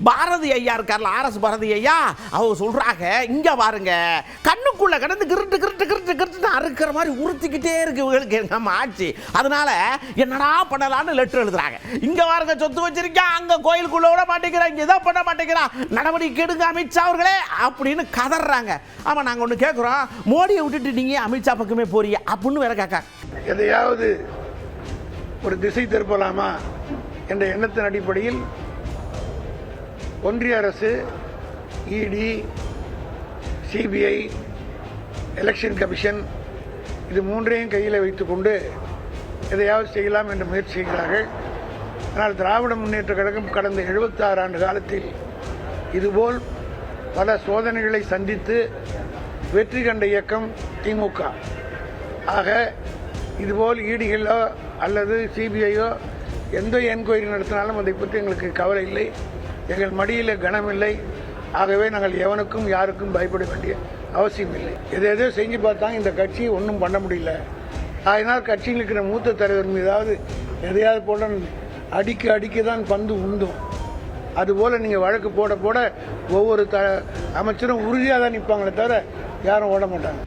பாரதி ஐயா இருக்கார்ல, ஆர்எஸ் பாரதி ஐயா, அவங்க சொல்றாங்க, இங்க பாருங்க கண்ணுக்குள்ள கடந்து கிருட்டு கிருட்டு கிருட்டு கிருட்டு அறுக்கிற மாதிரி உறுத்திக்கிட்டே இருக்கு இவங்களுக்கு நம்ம ஆட்சி. அதனால என்னடா பண்ணலான்னு லெட்டர் எழுதுறாங்க. இங்க பாருங்க சொத்து வச்சிருக்கா, அங்க கோயிலுக்குள்ள விட மாட்டேங்கிறா, இங்க இதை பண்ண மாட்டேங்கிறா, நடவடிக்கை எடுங்க அமித்ஷா அவர்களே அப்படின்னு கதறாங்க. ஆமா, நாங்க ஒண்ணு கேட்கிறோம், மோடியை விட்டுட்டு நீங்க அமித்ஷா பக்கமே போறீங்க அப்படின்னு வேற கேட்க, எதையாவது ஒரு திசை திருப்பலாமா என்ற எண்ணத்தின் அடிப்படையில் ஒன்றிய அரசு, இடி, சிபிஐ, எலெக்ஷன் கமிஷன் இது மூன்றையும் கையில் வைத்துக்கொண்டு எதையாவது செய்யலாம் என்று முயற்சி செய்கிறார்கள். ஆனால் திராவிட முன்னேற்ற கழகம் கடந்த 76 ஆண்டு காலத்தில் இதுபோல் பல சோதனைகளை சந்தித்து வெற்றி கண்ட இயக்கம் திமுக. ஆக இதுபோல் இடிகளோ அல்லது சிபிஐயோ எந்த என்கொயரி நடத்தினாலும் அதை பற்றி எங்களுக்கு கவலை இல்லை. எங்கள் மடியில் கனமில்லை. ஆகவே நாங்கள் எவனுக்கும் யாருக்கும் பயப்பட வேண்டிய அவசியம் இல்லை. எதோ செஞ்சு பார்த்தாங்க, இந்த கட்சி ஒன்றும் பண்ண முடியல. அதனால் கட்சியில் இருக்கிற மூத்த தலைவர் மீதாவது எதையாவது போட அடிக்க தான் பந்து உந்தும். அதுபோல் நீங்கள் வழக்கு போட போட ஒவ்வொரு அமைச்சரும் உறுதியாக தான் நிற்பாங்களே தவிர யாரும் ஓட மாட்டாங்க.